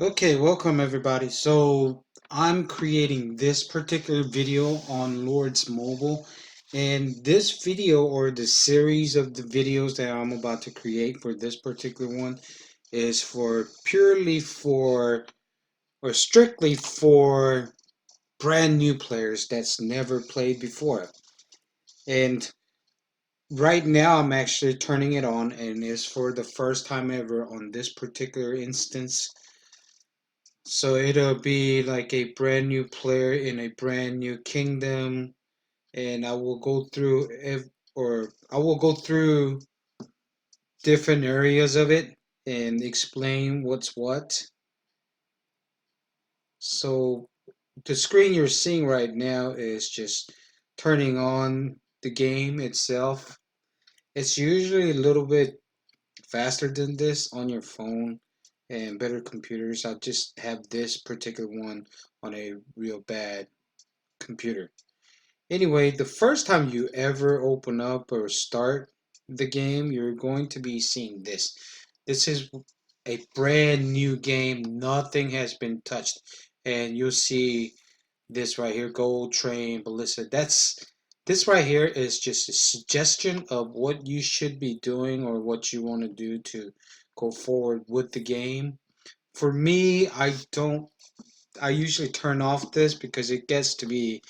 Okay, welcome everybody. So I'm creating this particular video on Lord's Mobile, and this video or the series of the videos that I'm about to create for this particular one is for purely for or strictly for brand new players that's never played before. And right now I'm actually turning it on and it's for the first time ever on this particular instance. So it'll be like a brand new player in a brand new kingdom, and I will go through or I will go through different areas of it and explain what's what. So the screen you're seeing right now is just turning on the game itself. It's usually a little bit faster than this on your phone and better computers. I just have this particular one on a real bad computer. Anyway, the first time you ever open up or start the game, you're going to be seeing this. This is a brand new game. Nothing has been touched. And you'll see this right here, Gold Train, Ballista. This right here is just a suggestion of what you should be doing or what you want to do to go forward with the game. For me, I usually turn off this because it gets to be,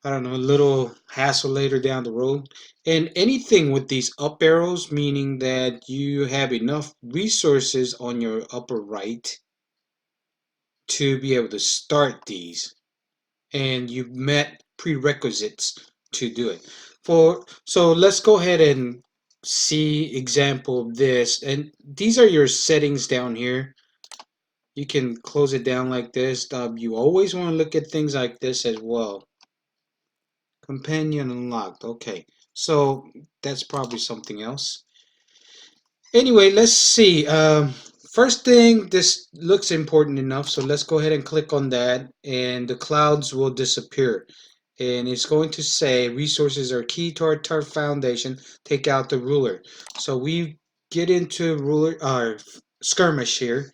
I don't know, a little hassle later down the road. And anything with these up arrows, meaning that you have enough resources on your upper right to be able to start these. And you've met prerequisites to do it. So let's go ahead and see example of this. And these are your settings down here. You can close it down like this. You always want to look at things like this as well. Companion unlocked. Okay, so that's probably something else. Anyway, let's see. First thing, this looks important enough, so let's go ahead and click on that, and the clouds will disappear. And it's going to say resources are key to our turf foundation. Take out the ruler. So we get into ruler skirmish here.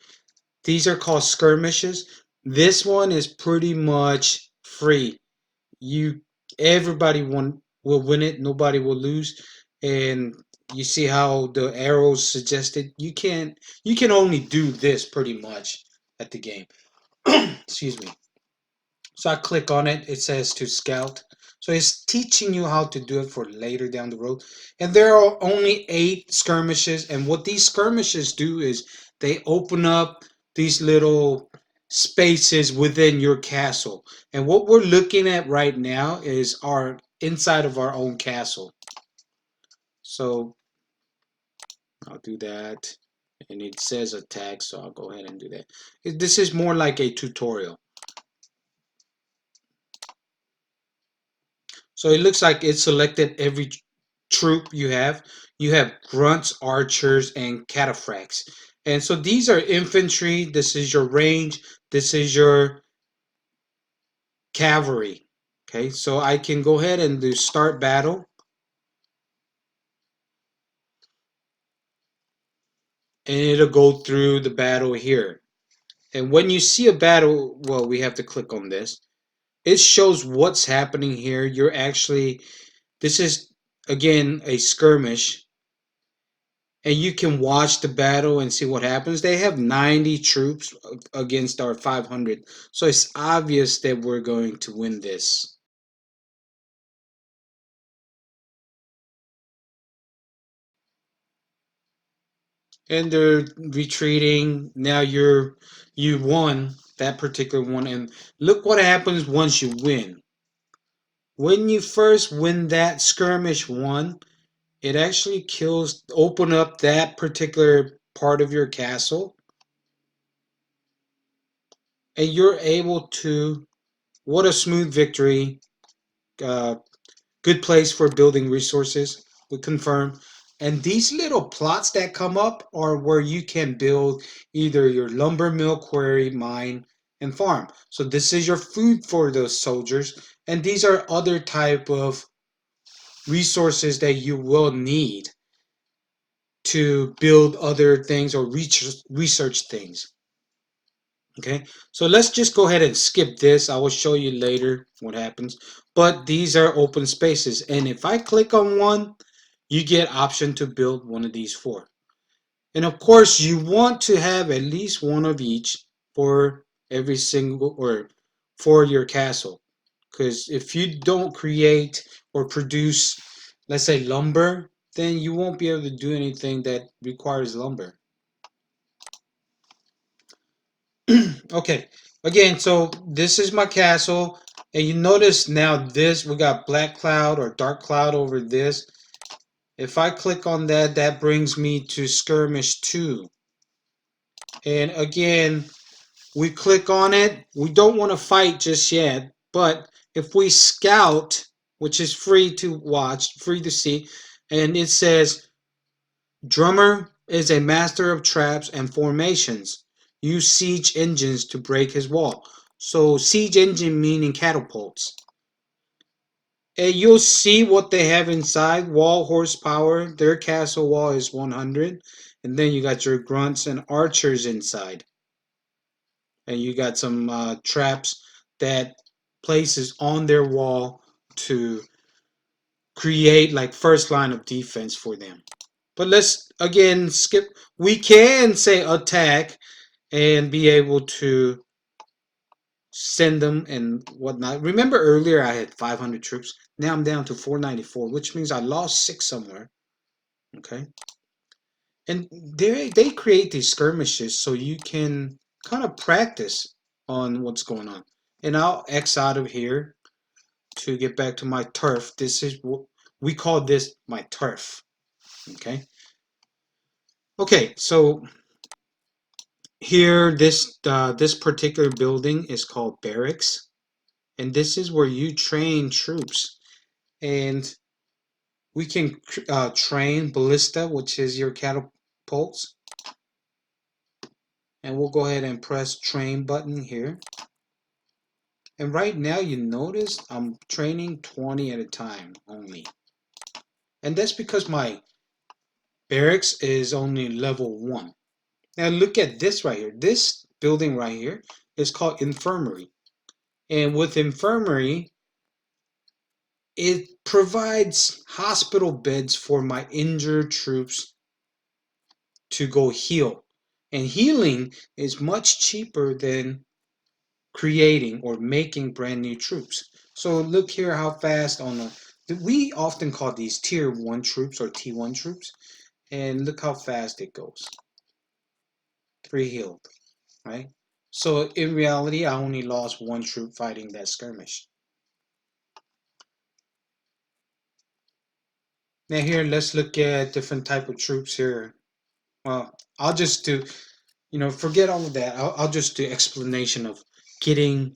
These are called skirmishes. This one is pretty much free. You everybody will win it, nobody will lose. And you see how the arrows suggested you can only do this pretty much at the game. Excuse me. So I click on it, it says to scout. So it's teaching you how to do it for later down the road. And there are only 8 skirmishes, and what these skirmishes do is they open up these little spaces within your castle. And what we're looking at right now is our inside of our own castle. So I'll do that. And it says attack, so I'll go ahead and do that. This is more like a tutorial. So it looks like it selected every troop you have. You have grunts, archers, and cataphracts. And so these are infantry. This is your range. This is your cavalry. Okay, so I can go ahead and do start battle. And it'll go through the battle here. And when you see a battle, well, we have to click on this. It shows what's happening here. This is, again, a skirmish. And you can watch the battle and see what happens. They have 90 troops against our 500, so it's obvious that we're going to win this. And they're retreating. Now you won that particular one, and look what happens once you win. When you first win that skirmish one, it actually open up that particular part of your castle, and you're able to. What a smooth victory! Uh, Good place for building resources. We confirm. And these little plots that come up are where you can build either your lumber mill, quarry, mine, and farm. So this is your food for those soldiers. And these are other type of resources that you will need to build other things or research things. Okay, so let's just go ahead and skip this. I will show you later what happens. But these are open spaces, and if I click on one, you get option to build one of these four. And of course, you want to have at least one of each for every single or for your castle. Because if you don't create or produce, let's say, lumber, then you won't be able to do anything that requires lumber. Okay, again, so this is my castle. And you notice now this, we got black cloud or dark cloud over this. If I click on that, that brings me to Skirmish 2. And again, we click on it. We don't want to fight just yet, but if we scout, which is free to watch, free to see, and it says Drummer is a master of traps and formations. Use siege engines to break his wall. So siege engine meaning catapults. And you'll see what they have inside. Wall horsepower. Their castle wall is 100. And then you got your grunts and archers inside. And you got some traps that places on their wall to create like first line of defense for them. But let's again skip. We can say attack and be able to send them and whatnot. Remember earlier I had 500 troops. Now I'm down to 494, which means I lost 6 somewhere. Okay, and they create these skirmishes so you can kind of practice on what's going on. And I'll X out of here to get back to my turf. This is what we call this my turf. Okay. Okay, so here this particular building is called barracks, and this is where you train troops. And we can train ballista, which is your catapults, and we'll go ahead and press train button here. And right now you notice I'm training 20 at a time only, and that's because my barracks is only level 1. Now look at this right here. This building right here is called infirmary. And with infirmary, it provides hospital beds for my injured troops to go heal. And healing is much cheaper than creating or making brand new troops. So look here how fast on the we often call these tier 1 troops or T1 troops, and look how fast it goes. 3 healed, right? So in reality, I only lost 1 troop fighting that skirmish. Now here, let's look at different type of troops here. Well, I'll just do, forget all of that. I'll just do explanation of getting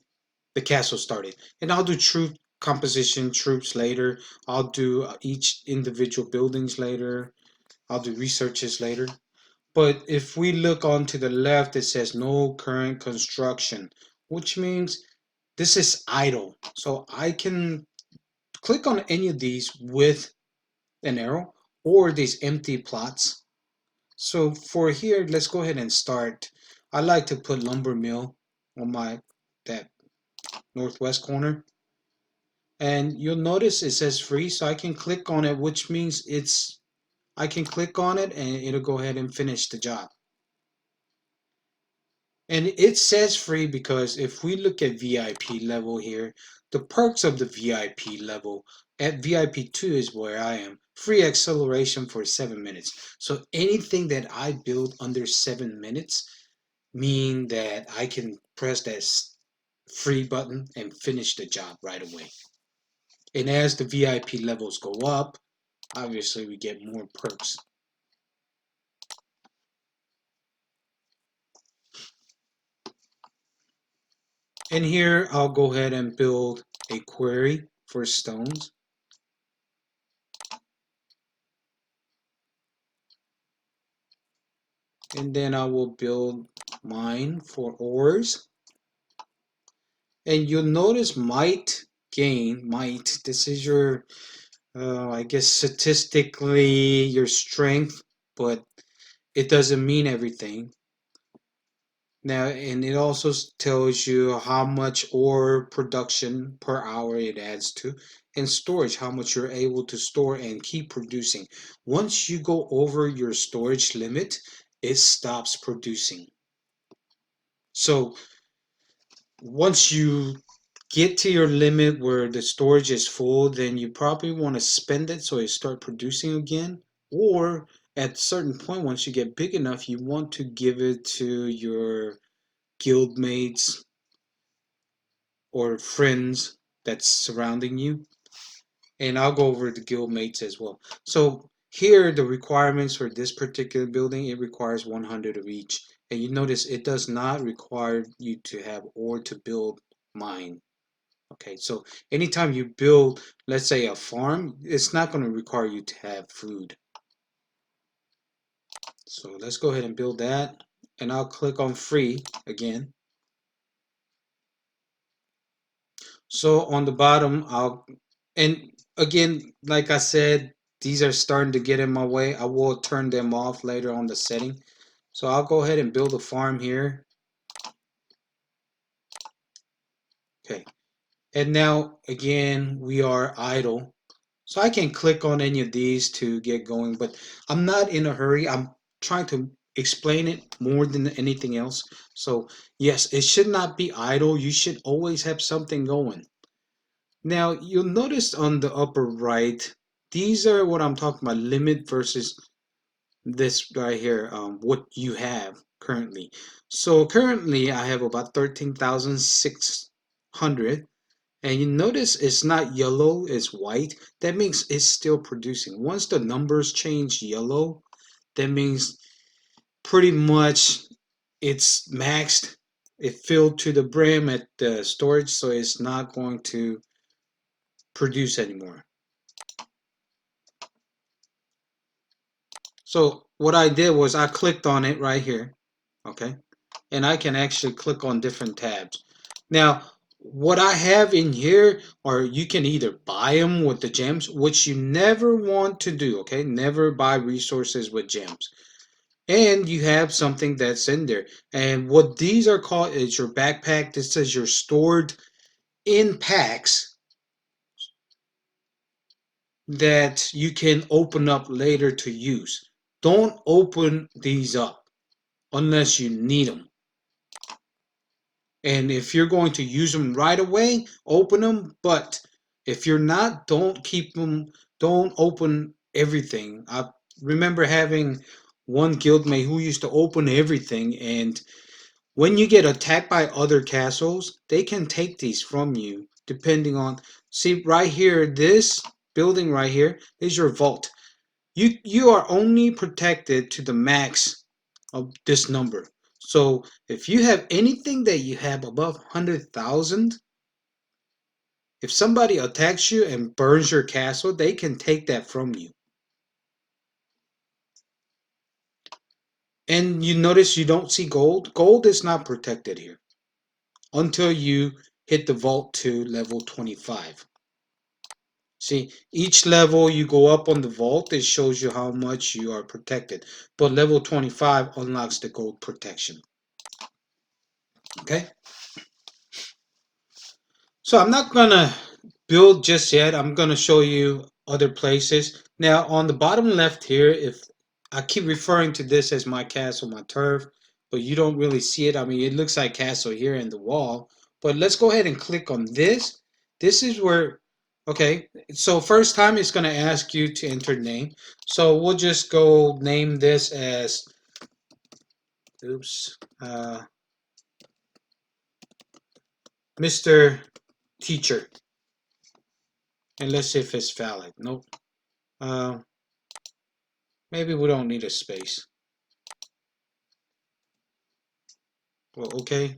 the castle started. And I'll do troop composition troops later. I'll do each individual buildings later. I'll do researches later. But if we look on to the left, it says no current construction, which means this is idle. So I can click on any of these with an arrow or these empty plots. So for here, let's go ahead and start. I like to put lumber mill on that northwest corner. And you'll notice it says free, so I can click on it, which means I can click on it and it'll go ahead and finish the job. And it says free because if we look at VIP level here, the perks of the VIP level at VIP 2 is where I am. Free acceleration for 7 minutes. So anything that I build under 7 minutes mean that I can press that free button and finish the job right away. And as the VIP levels go up, obviously we get more perks. And here I'll go ahead and build a quarry for stones. And then I will build mine for ores. And you'll notice might gain, this is your, I guess statistically your strength, but it doesn't mean everything. Now, and it also tells you how much ore production per hour it adds to, and storage, how much you're able to store and keep producing. Once you go over your storage limit, it stops producing. So once you get to your limit where the storage is full, then you probably want to spend it so it start producing again. Or at a certain point, once you get big enough, you want to give it to your guildmates or friends that's surrounding you. And I'll go over the guildmates as well. So here, the requirements for this particular building, it requires 100 of each. And you notice it does not require you to have ore to build mine. Okay, so anytime you build, let's say a farm, it's not going to require you to have food. So let's go ahead and build that. And I'll click on free again. So on the bottom, and again, like I said, these are starting to get in my way. I will turn them off later on the setting. So I'll go ahead and build a farm here. Okay. And now again, we are idle. So I can click on any of these to get going, but I'm not in a hurry. I'm trying to explain it more than anything else. So yes, it should not be idle. You should always have something going. Now you'll notice on the upper right, these are what I'm talking about, limit versus this right here, what you have currently. So currently I have about 13,600. And you notice it's not yellow, it's white. That means it's still producing. Once the numbers change yellow, that means pretty much it's maxed. It filled to the brim at the storage, so it's not going to produce anymore. So what I did was I clicked on it right here, okay? And I can actually click on different tabs. Now, what I have in here, or you can either buy them with the gems, which you never want to do, okay? Never buy resources with gems. And you have something that's in there. And what these are called is your backpack. This says you're stored in packs that you can open up later to use. Don't open these up unless you need them. And if you're going to use them right away, open them. But if you're not, don't keep them. Don't open everything. I remember having one guildmate who used to open everything. And when you get attacked by other castles, they can take these from you depending on. See, right here, this building right here is your vault. You are only protected to the max of this number. So if you have anything that you have above 100,000, if somebody attacks you and burns your castle, they can take that from you. And you notice you don't see gold. Gold is not protected here until you hit the vault to level 25. See, each level you go up on the vault, it shows you how much you are protected. But level 25 unlocks the gold protection. Okay? So I'm not gonna build just yet. I'm gonna show you other places. Now on the bottom left here, if I keep referring to this as my castle, my turf, but you don't really see it. I mean, it looks like castle here in the wall. But let's go ahead and click on this. This is where, okay, so first time it's gonna ask you to enter name. So we'll just go name this as, oops, Mr. Teacher. And let's see if it's valid. Nope. Uh, Maybe we don't need a space. Well, okay.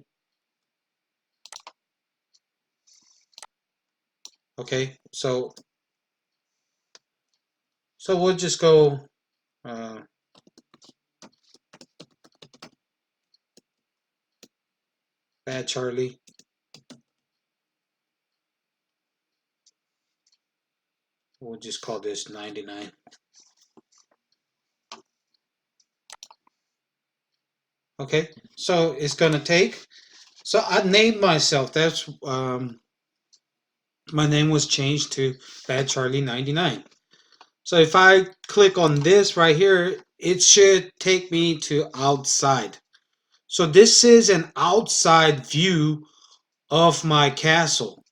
Okay. So we'll just go uh, Bad Charlie. We'll just call this 99. Okay, so it's gonna take. So I named myself. That's my name was changed to Bad Charlie 99. So if I click on this right here, it should take me to outside. So this is an outside view of my castle.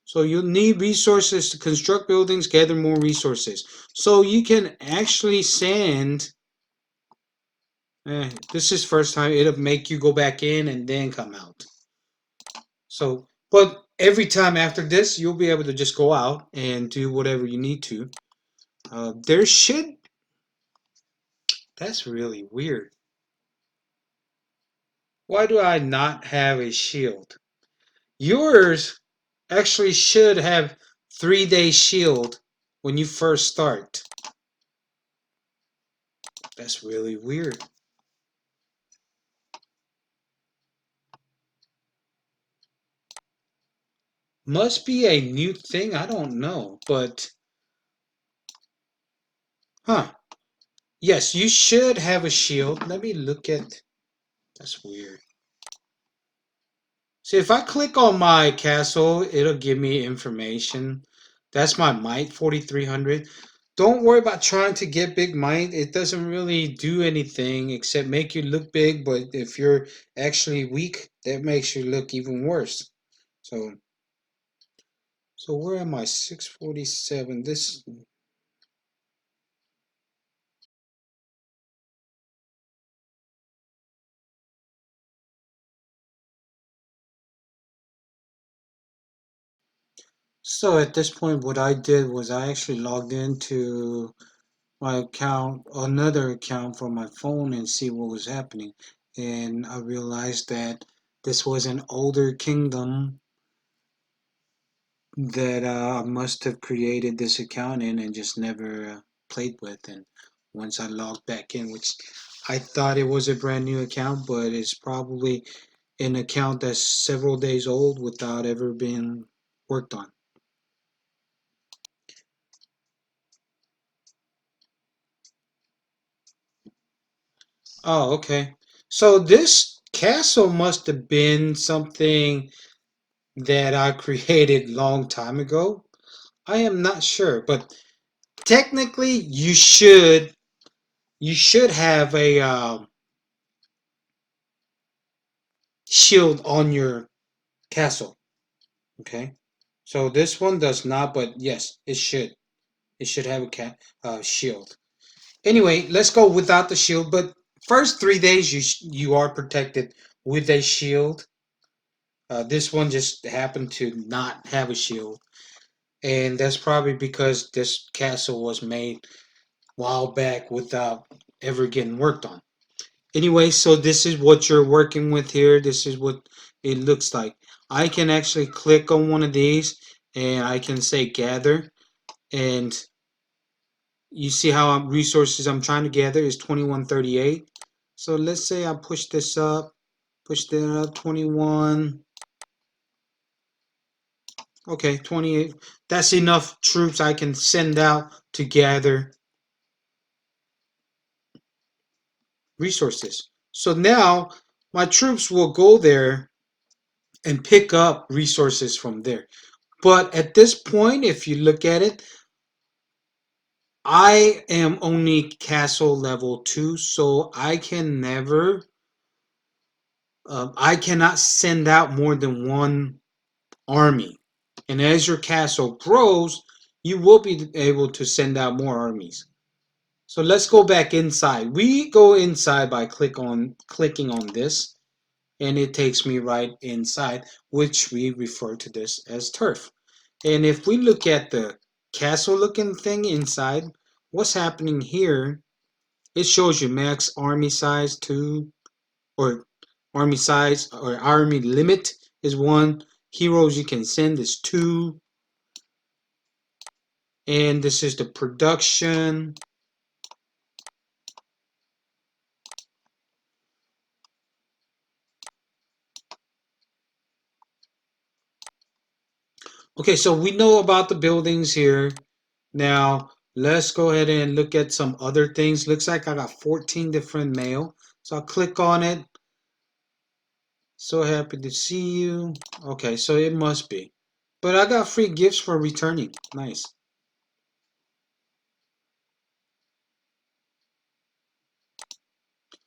So you'll need resources to construct buildings, gather more resources. So you can actually send. This is first time it'll make you go back in and then come out. So, but every time after this, you'll be able to just go out and do whatever you need to. There should. That's really weird. Why do I not have a shield? Yours actually should have 3-day shield when you first start. That's really weird. Must be a new thing. I don't know, but huh? Yes, you should have a shield. Let me look at. That's weird. See, if I click on my castle, it'll give me information. That's my might, 4,300. Don't worry about trying to get big might. It doesn't really do anything except make you look big, but if you're actually weak, that makes you look even worse. So, so where am I? 647. This. So at this point, what I did was I actually logged into my account, another account from my phone and see what was happening. And I realized that this was an older kingdom that I must have created this account in and just never played with. And once I logged back in, which I thought it was a brand new account, but it's probably an account that's several days old without ever being worked on. Oh, okay. So this castle must have been something that I created long time ago. I am not sure, but technically you should have a shield on your castle. Okay, so this one does not, but yes, it should. It should have a shield. Anyway, let's go without the shield. But first 3 days you are protected with a shield. This one just happened to not have a shield, and that's probably because this castle was made a while back without ever getting worked on. Anyway, so this is what you're working with here. This is what it looks like. I can actually click on one of these and I can say gather, and you see how resources I'm trying to gather is 2138. So let's say I push that up 21. Okay, 28. That's enough troops I can send out to gather resources. So now my troops will go there and pick up resources from there. But at this point, if you look at it, I am only castle level 2, so I cannot send out more than one army. And as your castle grows, you will be able to send out more armies. So let's go back inside. We go inside by clicking on this, and it takes me right inside, which we refer to this as turf. And if we look at the castle looking thing inside, what's happening here, it shows you max army size 2, or army size or army limit is 1, heroes you can send is 2, and this is the production. Okay, so we know about the buildings here. Now, let's go ahead and look at some other things. Looks like I got 14 different mail. So I'll click on it. So happy to see you. Okay, so it must be. But I got free gifts for returning. Nice.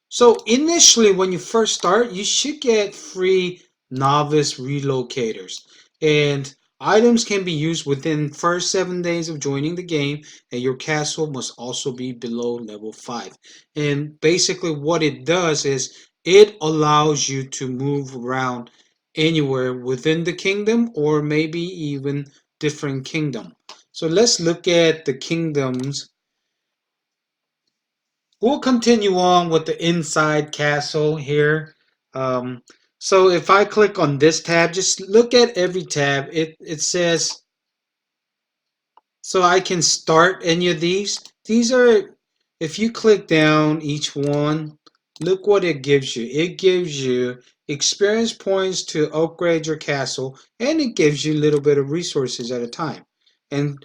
So initially, when you first start, you should get free novice relocators, and items can be used within first 7 days of joining the game. And your castle must also be below level 5. And basically, what it does is it allows you to move around anywhere within the kingdom, or maybe even different kingdom. So let's look at the kingdoms. We'll continue on with the inside castle here. Um, so if I click on this tab, just look at every tab. It says, so I can start any of these. These are, if you click down each one, look what it gives you. It gives you experience points to upgrade your castle, and it gives you a little bit of resources at a time. And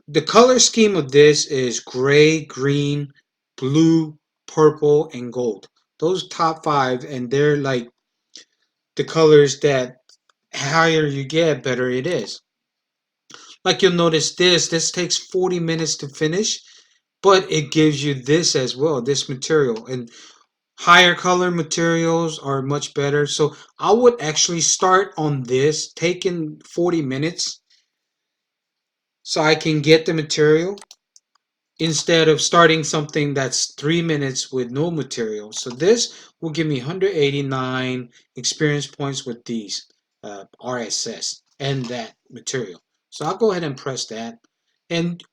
the color scheme of this is gray, green, blue, purple, and gold. Those top five, and they're like the colors that higher you get, better it is. Like you'll notice this takes 40 minutes to finish, but it gives you this as well, this material. And higher color materials are much better. So I would actually start on this, taking 40 minutes so I can get the material instead of starting something that's 3 minutes with no material. So this will give me 189 experience points with these RSS and that material. So I'll go ahead and press that. And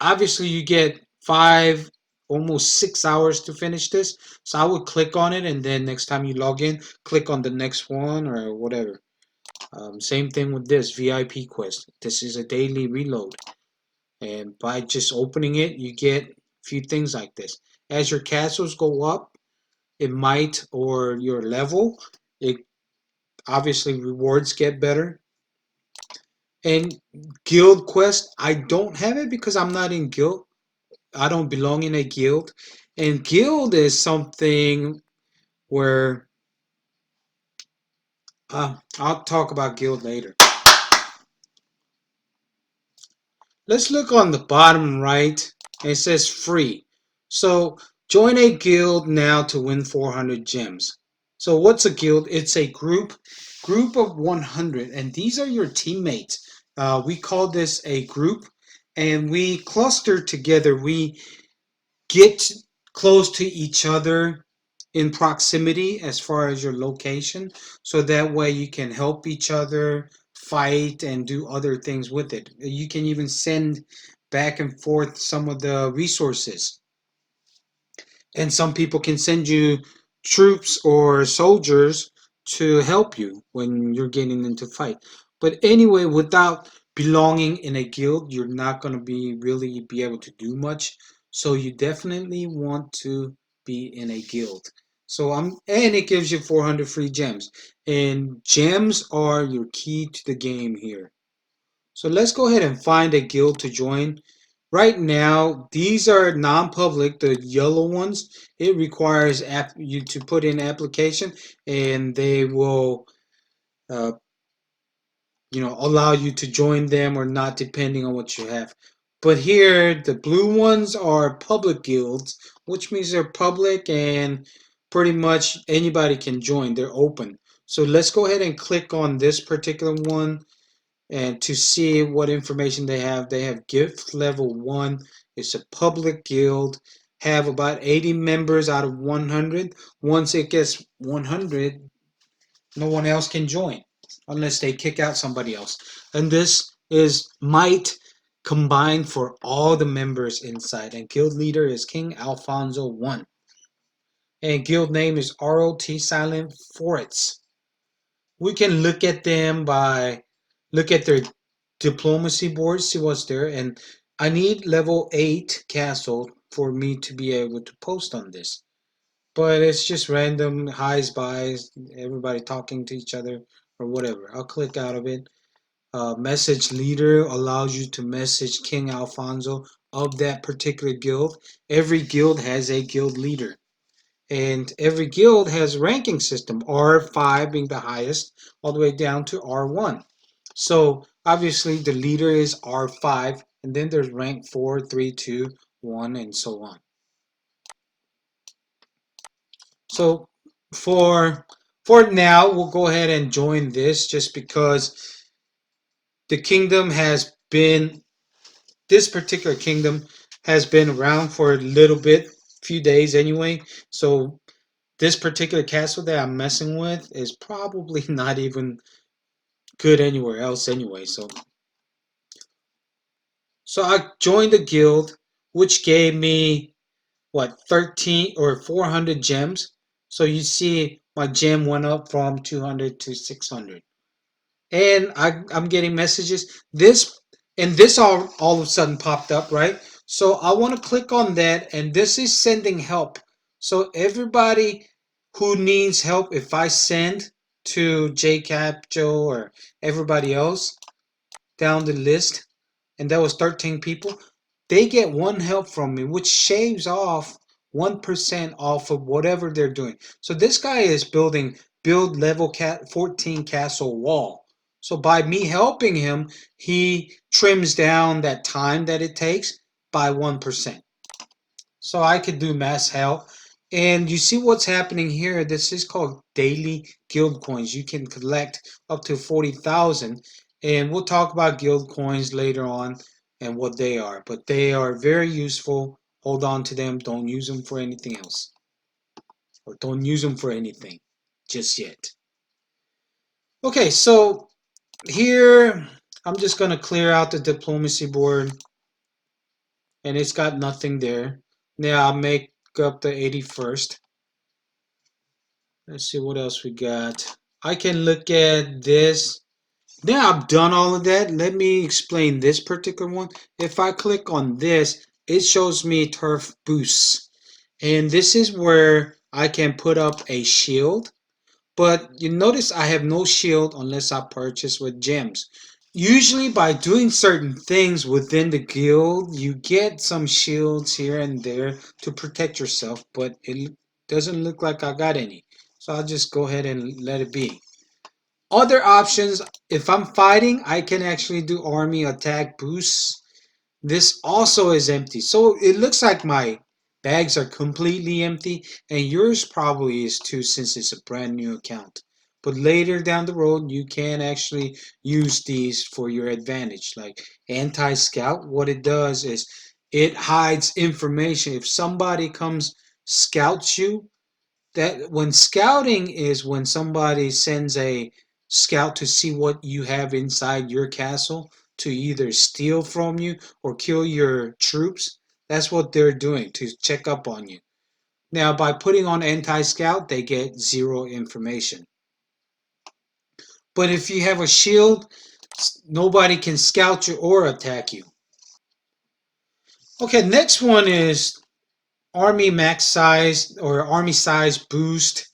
obviously you get 5, almost 6 hours to finish this. So I would click on it, and then next time you log in, click on the next one or whatever. Same thing with this VIP quest. This is a daily reload. And by just opening it, you get a few things like this. As your castles go up, it might, or your level, it obviously rewards get better. And guild quest, I don't have it because I'm not in guild. I don't belong in a guild. And guild is something where I'll talk about guild later. Let's look on the bottom right. It says free. So join a guild now to win 400 gems. So what's a guild? It's a group of 100, and these are your teammates. We call this a group, and we cluster together. We get close to each other in proximity as far as your location, so that way you can help each other fight and do other things with it. You can even send back and forth some of the resources, and some people can send you troops or soldiers to help you when you're getting into fight. But anyway, without belonging in a guild, you're not going to be really be able to do much. So you definitely want to be in a guild. So and it gives you 400 free gems, and gems are your key to the game here. So let's go ahead and find a guild to join. Right now, these are non-public, the yellow ones. It requires you to put in application, and they will, uh, allow you to join them or not, depending on what you have. But here, the blue ones are public guilds, which means they're public and pretty much anybody can join. They're open. So let's go ahead and click on this particular one, and to see what information they have. They have gift level 1. It's a public guild. Have about 80 members out of 100. Once it gets 100, no one else can join unless they kick out somebody else. And this is might combined for all the members inside. And guild leader is King Alfonso 1. And guild name is ROT Silent Forts. We can look at them by look at their diplomacy board, see what's there, and I need level 8 castle for me to be able to post on this. But it's just random highs, buys, everybody talking to each other or whatever. I'll click out of it. Message leader allows you to message King Alfonso of that particular guild. Every guild has a guild leader. And every guild has ranking system, R5 being the highest, all the way down to R1. So obviously the leader is R5, and then there's rank 4, 3, 2, 1, and so on. So for now, we'll go ahead and join this just because the kingdom has been, this particular kingdom has been around for a little bit, few days anyway. So this particular castle that I'm messing with is probably not even good anywhere else anyway. So I joined the guild, which gave me what 13 or 400 gems. So you see my gem went up from 200 to 600. And I'm getting messages. This all of a sudden popped up, right? So I want to click on that, and this is sending help. So everybody who needs help, if I send to JCap Joe or everybody else down the list, and that was 13 people, they get one help from me, which shaves off 1% off of whatever they're doing. So this guy is build level 14 castle wall. So by me helping him, he trims down that time that it takes by 1%. So I could do mass help. And you see what's happening here. This is called daily guild coins. You can collect up to 40,000. And we'll talk about guild coins later on and what they are. But they are very useful. Hold on to them. Don't use them for anything else. Or don't use them for anything just yet. Okay, so here I'm just going to clear out the diplomacy board. And it's got nothing there. Now I'll make up the 81st. Let's see what else we got. I can look at this. Now I've done all of that. Let me explain this particular one. If I click on this, it shows me turf boosts. And this is where I can put up a shield. But you notice I have no shield unless I purchase with gems. Usually by doing certain things within the guild, you get some shields here and there to protect yourself, but it doesn't look like I got any. So I'll just go ahead and let it be. Other options, if I'm fighting, I can actually do army attack boosts. This also is empty. So it looks like my bags are completely empty, and yours probably is too since it's a brand new account. But later down the road, you can actually use these for your advantage. Like anti-scout, what it does is it hides information. If somebody comes scouts you, that when scouting is when somebody sends a scout to see what you have inside your castle to either steal from you or kill your troops. That's what they're doing to check up on you. Now, by putting on anti-scout, they get zero information. But if you have a shield, nobody can scout you or attack you. Okay, next one is army max size or army size boost.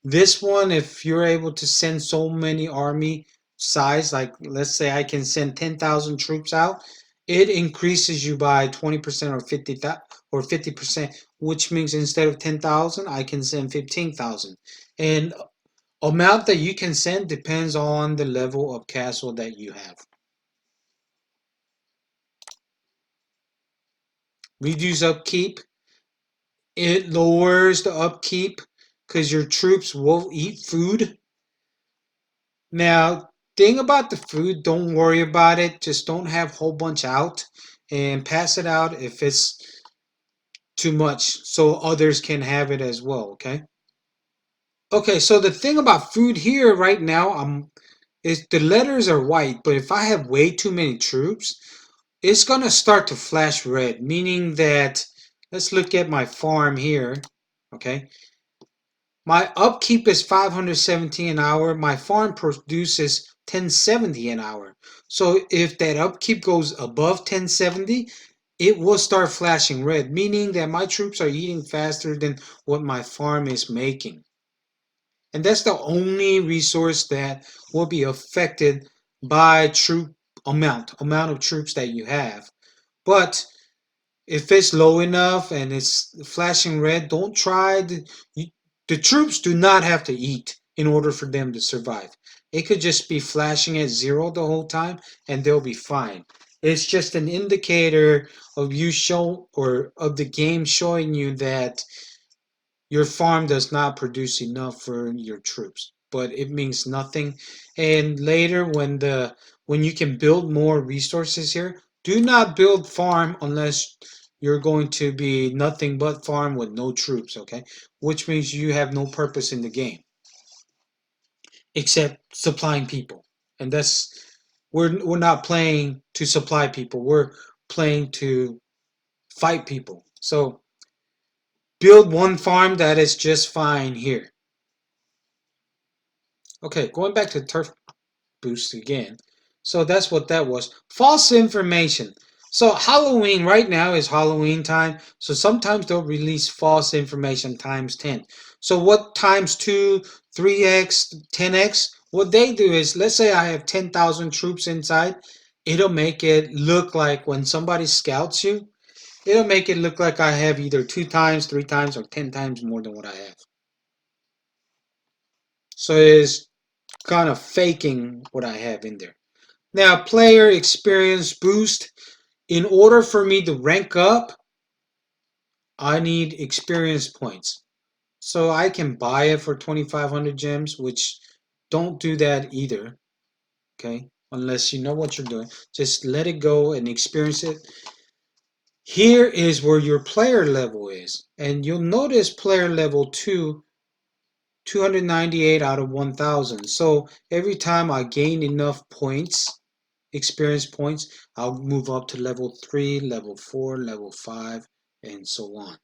This one, if you're able to send so many army size, like let's say I can send 10,000 troops out, it increases you by 20% or 50%, which means instead of 10,000, I can send 15,000. And amount that you can send depends on the level of castle that you have. Reduce upkeep. It lowers the upkeep because your troops will eat food. Now, thing about the food, don't worry about it. Just don't have a whole bunch out and pass it out if it's too much so others can have it as well, okay? Okay, so the thing about food here right now, is the letters are white, but if I have way too many troops, it's gonna start to flash red, meaning that let's look at my farm here, okay? My upkeep is 517 an hour. My farm produces 1070 an hour. So if that upkeep goes above 1070, it will start flashing red, meaning that my troops are eating faster than what my farm is making. And that's the only resource that will be affected by troop amount of troops that you have. But If it's low enough and it's flashing red, don't try. The troops do not have to eat in order for them to survive. It could just be flashing at 0 the whole time and they'll be fine. It's just an indicator of you show or of the game showing you that your farm does not produce enough for your troops, but it means nothing. And later when you can build more resources here, do not build farm unless you're going to be nothing but farm with no troops, okay? Which means you have no purpose in the game except supplying people. And that's we're not playing to supply people. We're playing to fight people. So build one farm that is just fine here. Okay, going back to turf boost again. So that's what that was. False information. So Halloween right now is Halloween time. So sometimes they'll release false information times 10. So what times 2, 3x, 10x? What they do is, let's say I have 10,000 troops inside. It'll make it look like when somebody scouts you, it'll make it look like I have either 2 times, 3 times, or 10 times more than what I have. So it's kind of faking what I have in there. Now, player experience boost. In order for me to rank up, I need experience points. So I can buy it for 2,500 gems, which don't do that either. Okay, unless you know what you're doing. Just let it go and experience it. Here is where your player level is. And you'll notice player level 2, 298 out of 1,000. So every time I gain enough points, experience points, I'll move up to level 3, level 4, level 5, and so on.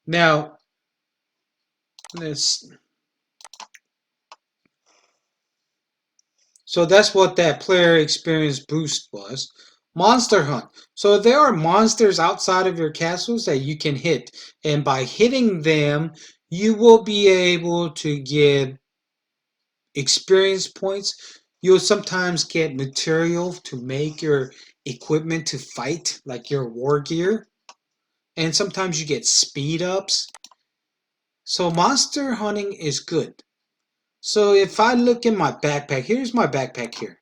Now, let's, so that's what that player experience boost was. Monster hunt. So there are monsters outside of your castles that you can hit, and by hitting them, you will be able to get experience points. You'll sometimes get material to make your equipment to fight, like your war gear. And sometimes you get speed ups. So monster hunting is good. So if I look in my backpack, here's my backpack here.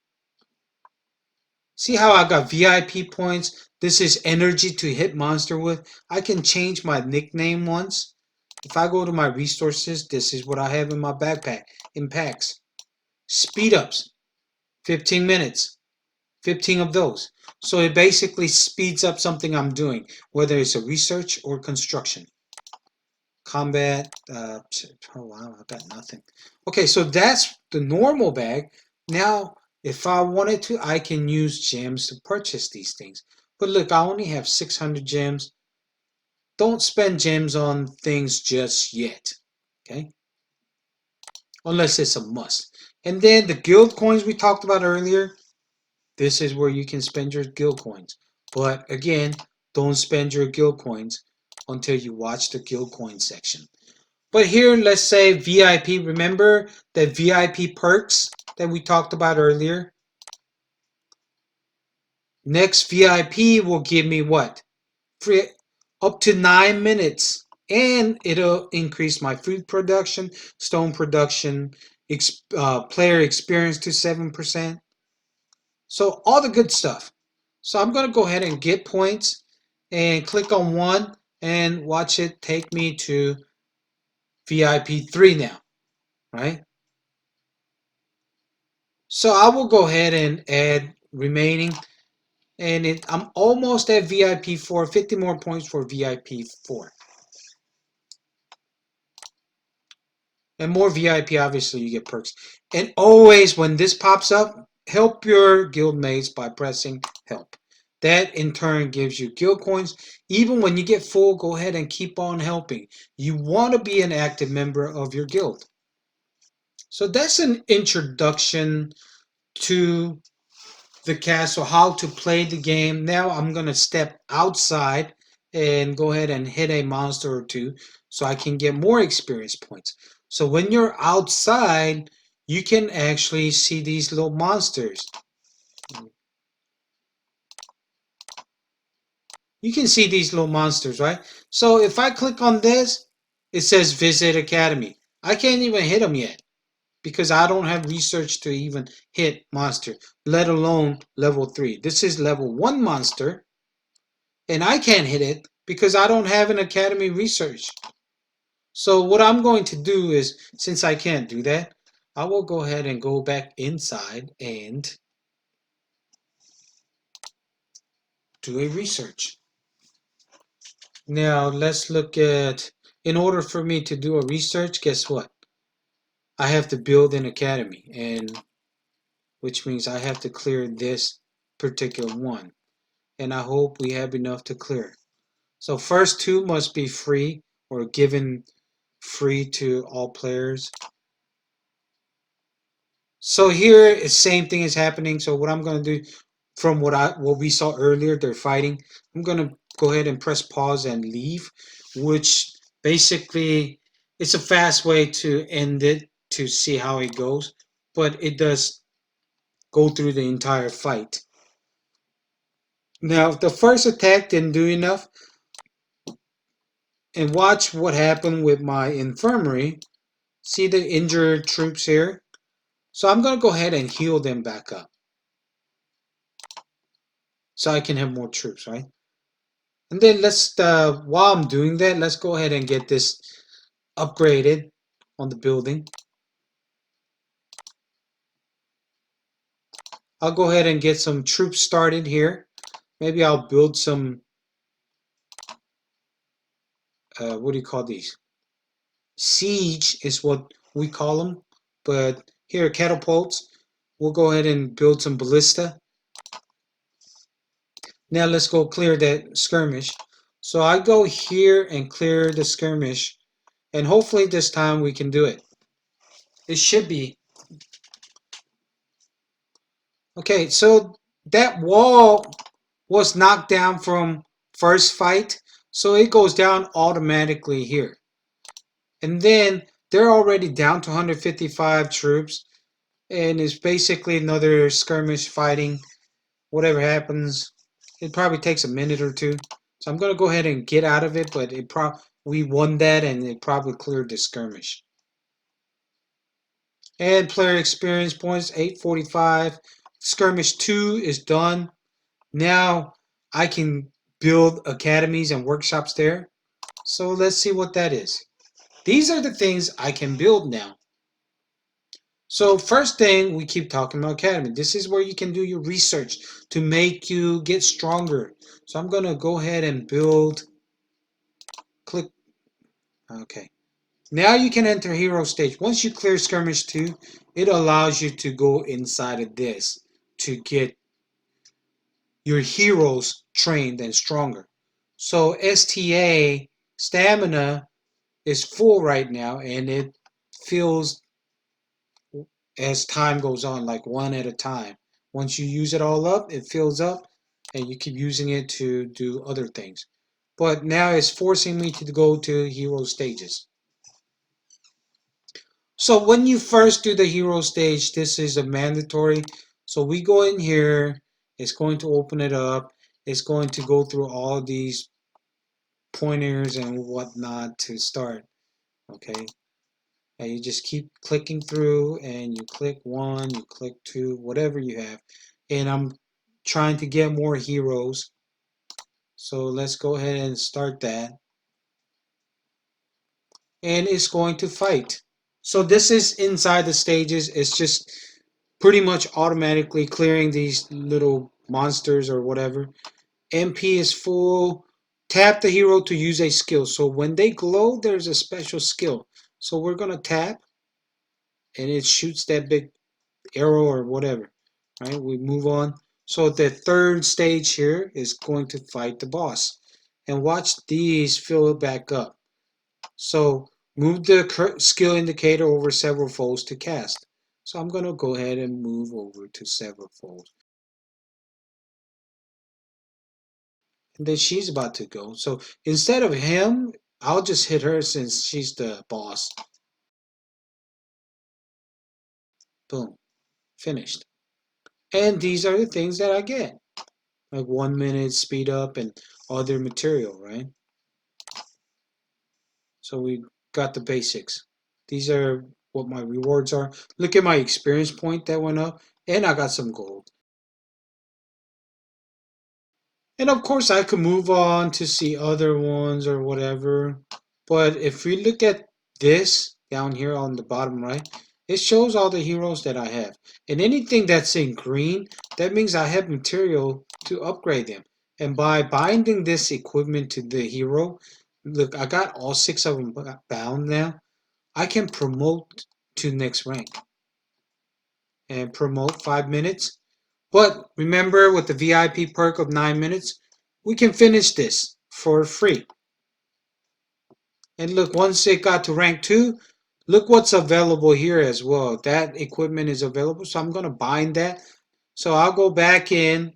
See how I got VIP points? This is energy to hit monster with. I can change my nickname once. If I go to my resources, this is what I have in my backpack in packs. Speed ups, 15 minutes, 15 of those. So it basically speeds up something I'm doing, whether it's a research or construction. Combat, oh wow, I got nothing. Okay, so that's the normal bag. Now, if I wanted to, I can use gems to purchase these things. But look, I only have 600 gems. Don't spend gems on things just yet, okay? Unless it's a must. And then the guild coins we talked about earlier, this is where you can spend your guild coins. But again, don't spend your guild coins until you watch the guild coin section. But here, let's say VIP. Remember the VIP perks that we talked about earlier? Next VIP will give me what? Free up to 9 minutes. And it'll increase my food production, stone production, player experience to 7%. So all the good stuff. So I'm going to go ahead and get points and click on one and watch it take me to VIP 3 now, right? So I will go ahead and add remaining, and I'm almost at VIP 4, 50 more points for VIP 4. And more VIP, obviously, you get perks. And always, when this pops up, help your guild mates by pressing help. That, in turn, gives you guild coins. Even when you get full, go ahead and keep on helping. You want to be an active member of your guild. So that's an introduction to the castle, how to play the game. Now I'm going to step outside and go ahead and hit a monster or two so I can get more experience points. So when you're outside, you can actually see these little monsters. You can see these little monsters, right? So if I click on this, it says visit academy. I can't even hit them yet because I don't have research to even hit monster, let alone level 3. This is level 1 monster, and I can't hit it because I don't have an academy research. So what I'm going to do is, since I can't do that, I will go ahead and go back inside and do a research. Now let's look at, in order for me to do a research, guess what? I have to build an academy, and which means I have to clear this particular one. And I hope we have enough to clear. So first two must be free or given free to all players. So here the same thing is happening. So what I'm going to do, from what we saw earlier, they're fighting. I'm going to go ahead and press pause and leave, which basically it's a fast way to end it to see how it goes, but it does go through the entire fight. Now, if the first attack didn't do enough, and watch what happened with my infirmary. See the injured troops here? So I'm going to go ahead and heal them back up. So I can have more troops, right? And then while I'm doing that, let's go ahead and get this upgraded on the building. I'll go ahead and get some troops started here. Maybe I'll build some, what do you call these? Siege is what we call them. But here, catapults. We'll go ahead and build some ballista. Now let's go clear that skirmish. So I go here and clear the skirmish, and hopefully this time we can do it. It should be. Okay, so that wall was knocked down from first fight, so it goes down automatically here. And then they're already down to 155 troops, and it's basically another skirmish fighting. Whatever happens, it probably takes a minute or two. So I'm gonna go ahead and get out of it, but we won that, and it probably cleared the skirmish. And player experience points 845. Skirmish 2 is done. Now I can build academies and workshops there. So let's see what that is. These are the things I can build now. So first thing, we keep talking about academy. This is where you can do your research to make you get stronger. So I'm going to go ahead and build, click, okay. Now you can enter hero stage. Once you clear skirmish 2, it allows you to go inside of this to get your heroes trained and stronger. So STA, stamina, is full right now, and it feels as time goes on, like one at a time. Once you use it all up, it fills up, and you keep using it to do other things. But now it's forcing me to go to hero stages. So when you first do the hero stage, this is a mandatory. So we go in here, it's going to open it up, it's going to go through all these pointers and whatnot to start. Okay, and you just keep clicking through, and you click 1, you click 2, whatever you have. And I'm trying to get more heroes, so let's go ahead and start that. And it's going to fight. So this is inside the stages. It's just pretty much automatically clearing these little monsters or whatever. MP is full. Tap the hero to use a skill. So when they glow, there's a special skill. So we're going to tap, and it shoots that big arrow or whatever. Right? We move on. So the third stage here is going to fight the boss. And watch these fill back up. So move the skill indicator over several folds to cast. So I'm going to go ahead and move over to several folds. And then she's about to go. So instead of him, I'll just hit her since she's the boss. Boom. Finished. And these are the things that I get. Like 1 minute speed up and other material, right? So we got the basics. These are what my rewards are. Look at my experience point that went up, and I got some gold. And of course, I could move on to see other ones or whatever. But if we look at this down here on the bottom right, it shows all the heroes that I have. And anything that's in green, that means I have material to upgrade them. And by binding this equipment to the hero, look, I got all 6 of them bound now. I can promote to next rank and promote 5 minutes. But remember, with the VIP perk of 9 minutes, we can finish this for free. And look, once it got to rank 2, look what's available here as well. That equipment is available, so I'm going to bind that. So I'll go back in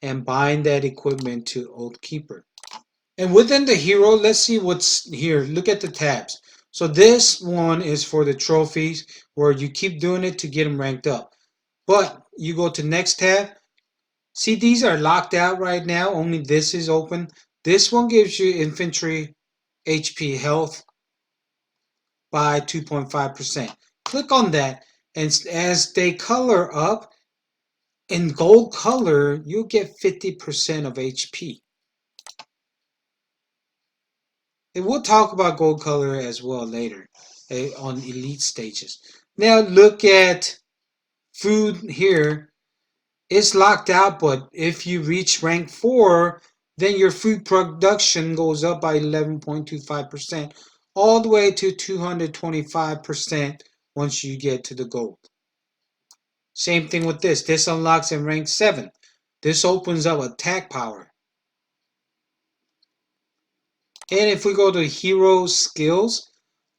and bind that equipment to Oath Keeper. And within the hero, let's see what's here. Look at the tabs. So this one is for the trophies, where you keep doing it to get them ranked up. But you go to next tab. See, these are locked out right now. Only this is open. This one gives you infantry HP health by 2.5%. Click on that, and as they color up, in gold color, you'll get 50% of HP. And we'll talk about gold color as well later on elite stages. Now look at food here. It's locked out, but if you reach rank 4, then your food production goes up by 11.25%, all the way to 225% once you get to the gold. Same thing with this. This unlocks in rank 7. This opens up attack power. And if we go to hero skills,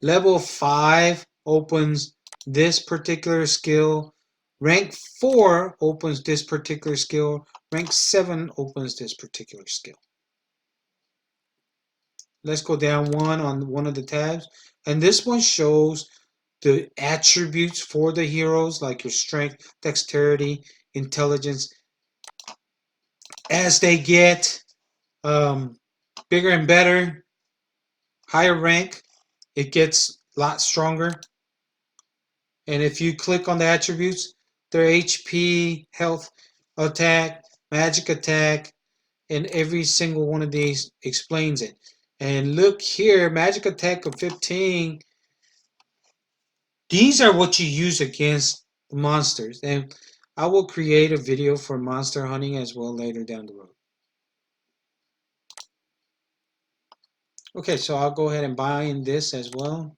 level 5 opens this particular skill. Rank 4 opens this particular skill. Rank 7 opens this particular skill. Let's go down one on one of the tabs. And this one shows the attributes for the heroes, like your strength, dexterity, intelligence. As they get bigger and better, higher rank, it gets a lot stronger. And if you click on the attributes, their HP, health, attack, magic attack, and every single one of these explains it. And look here, magic attack of 15. These are what you use against the monsters. And I will create a video for monster hunting as well later down the road. Okay, so I'll go ahead and buy in this as well.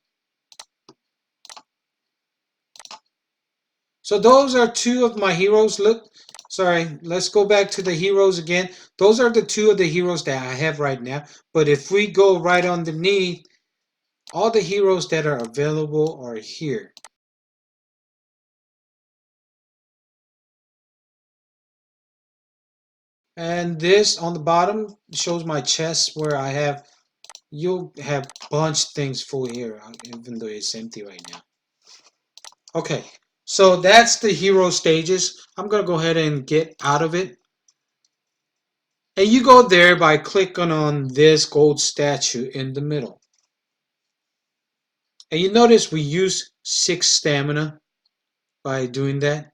So those are 2 of my heroes. Look, sorry, let's go back to the heroes again. Those are the 2 of the heroes that I have right now. But if we go right underneath, all the heroes that are available are here. And this on the bottom shows my chest, where I have, you'll have bunch of things full here, even though it's empty right now. Okay, so that's the hero stages. I'm going to go ahead and get out of it. And you go there by clicking on this gold statue in the middle. And you notice we use 6 stamina by doing that.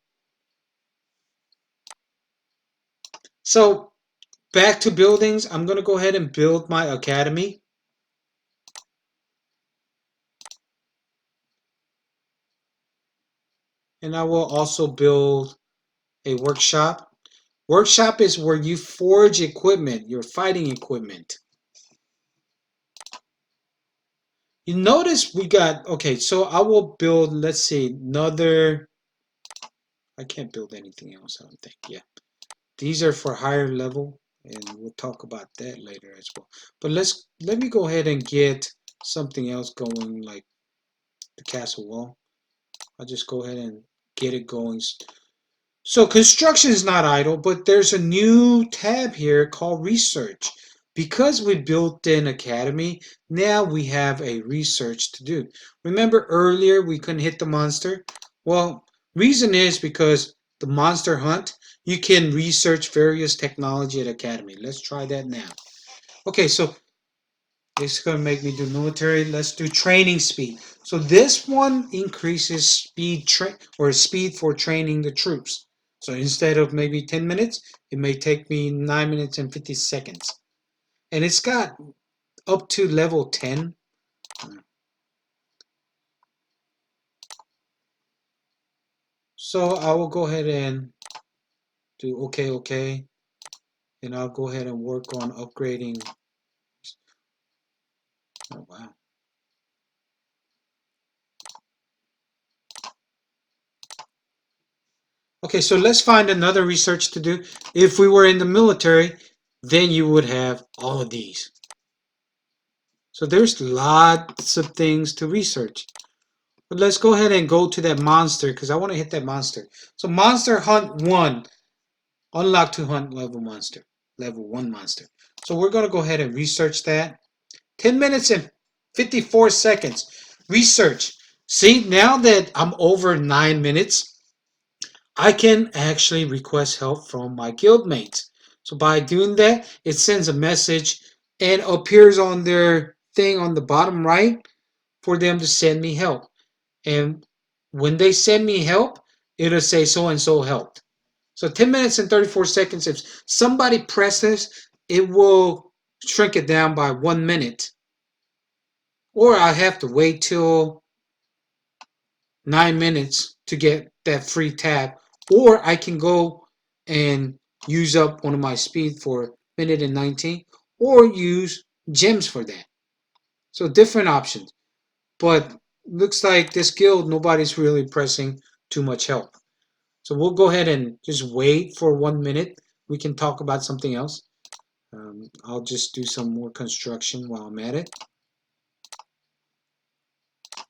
So back to buildings. I'm going to go ahead and build my academy. And I will also build a workshop. Workshop is where you forge equipment, your fighting equipment. You notice we got, okay, so I will build, let's see, another, I can't build anything else, I don't think, yeah. These are for higher level, and we'll talk about that later as well. But let me go ahead and get something else going, like the castle wall. I'll just go ahead and get it going. So construction is not idle, but there's a new tab here called research. Because we built an academy, now we have a research to do. Remember earlier we couldn't hit the monster? Well, reason is because the monster hunt, You can research various technology at Academy. Let's try that now. Okay, so it's going to make me do military. Let's do training speed. So this one increases speed for training the troops. So instead of maybe 10 minutes, it may take me 9 minutes and 50 seconds. And it's got up to level 10. So I will go ahead and do okay. And I'll go ahead and work on upgrading. Oh, wow. Okay, so let's find another research to do. If we were in the military, then you would have all of these. So there's lots of things to research. But let's go ahead and go to that monster because I want to hit that monster. So monster hunt 1. Unlock to hunt level monster. Level 1 monster. So we're going to go ahead and research that. 10 minutes and 54 seconds. Research. See, now that I'm over 9 minutes, I can actually request help from my guildmates. So by doing that, it sends a message and appears on their thing on the bottom right for them to send me help. And when they send me help, it'll say so and so helped. So 10 minutes and 34 seconds. If somebody presses, it will shrink it down by 1 minute. Or I have to wait till 9 minutes to get that free tab, or I can go and use up one of my speed for minute and 19, or use gems for that. So different options. But looks like this guild, nobody's really pressing too much help. So we'll go ahead and just wait for 1 minute. We can talk about something else. I'll just do some more construction while I'm at it.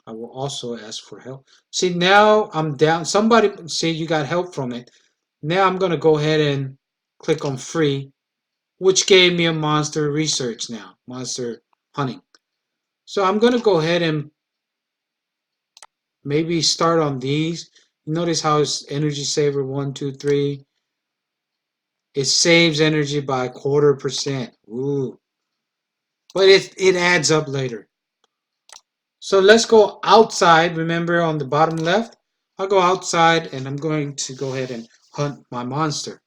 I will also ask for help. See, now I'm down. Somebody say you got help from it. Now I'm going to go ahead and click on free, which gave me a monster research now, monster hunting. So I'm going to go ahead and maybe start on these. Notice how it's energy saver 1, 2, 3. It saves energy by 1/4%. Ooh. But it adds up later. So let's go outside. Remember on the bottom left? I'll go outside and I'm going to go ahead and hunt my monster.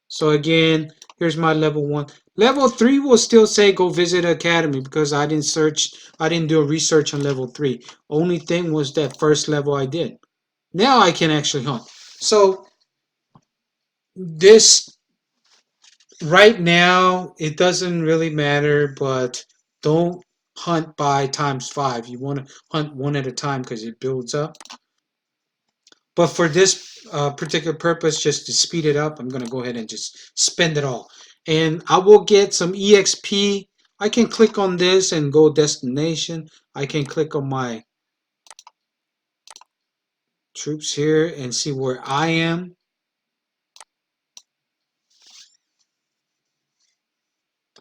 So again, here's my level 1. Level 3 will still say go visit Academy because I didn't do a research on level 3. Only thing was that first level I did. Now I can actually hunt. So this right now, it doesn't really matter, but don't hunt by ×5. You want to hunt one at a time because it builds up. But for this particular purpose, just to speed it up, I'm going to go ahead and just spend it all. And I will get some EXP. I can click on this and go destination. I can click on my troops here and see where I am.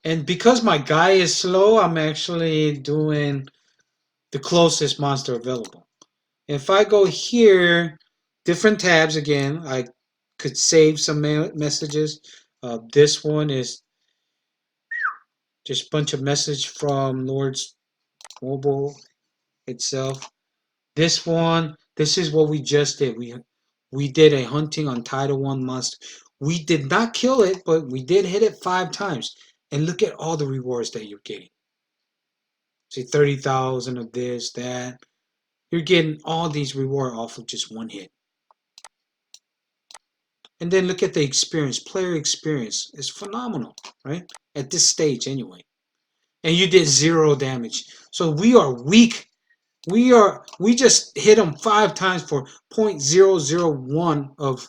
And because my guy is slow, I'm actually doing the closest monster available. If I go here, different tabs again, I could save some messages. This one is just a bunch of message from Lord's Mobile itself. This one, this is what we just did. We did a hunting on Title 1 monster. We did not kill it, but we did hit it 5 times. And look at all the rewards that you're getting. See, 30,000 of this, that. You're getting all these rewards off of just one hit. And then look at the experience. Player experience is phenomenal, right? At this stage anyway. And you did 0 damage. So we are weak. We just hit them 5 times for 0.001 of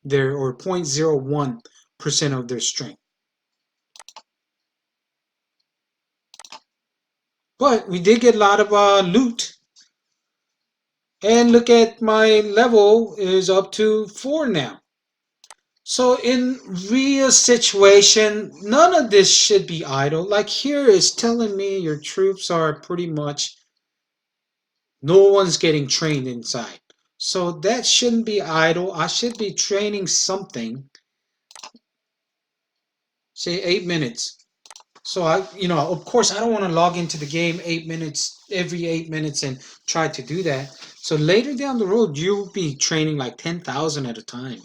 their, or 0.01% of their strength. But we did get a lot of loot. And look at my level is up to 4 now. So in real situation, none of this should be idle. Like here is telling me your troops are pretty much, no one's getting trained inside. So that shouldn't be idle. I should be training something. say 8 minutes. So of course, I don't want to log into the game 8 minutes every 8 minutes and try to do that. So later down the road, you'll be training like 10,000 at a time.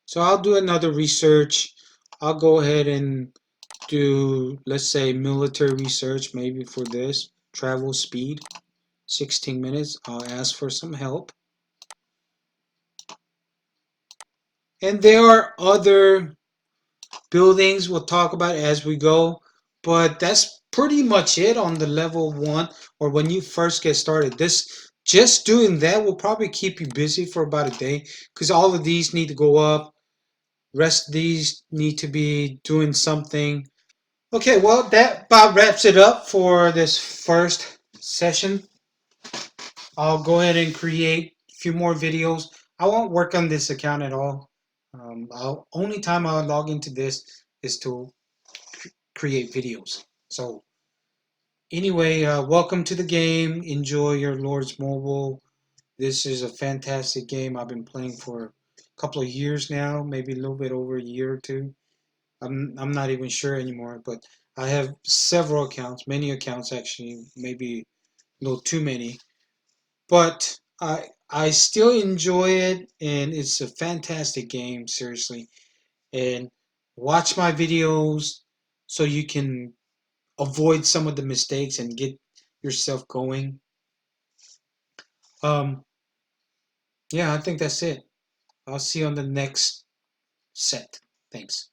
So I'll do another research. I'll go ahead and do, let's say, military research, maybe for this travel speed, 16 minutes. I'll ask for some help. And there are other buildings we'll talk about as we go, but that's pretty much it on the level one or when you first get started. This just doing that will probably keep you busy for about a day because all of these need to go up. Rest of these need to be doing something. Okay, well, that about wraps it up for this first session. I'll go ahead and create a few more videos. I won't work on this account at all. Only time I'll log into this is to create videos. So anyway, welcome to the game. Enjoy your Lords Mobile. This is a fantastic game I've been playing for a couple of years now, maybe a little bit over a year or two. I'm not even sure anymore, but I have several accounts, many accounts actually, maybe a little too many. But I still enjoy it, and it's a fantastic game, seriously. And watch my videos so you can avoid some of the mistakes and get yourself going. Um, yeah, I think that's it. I'll see you on the next set. Thanks.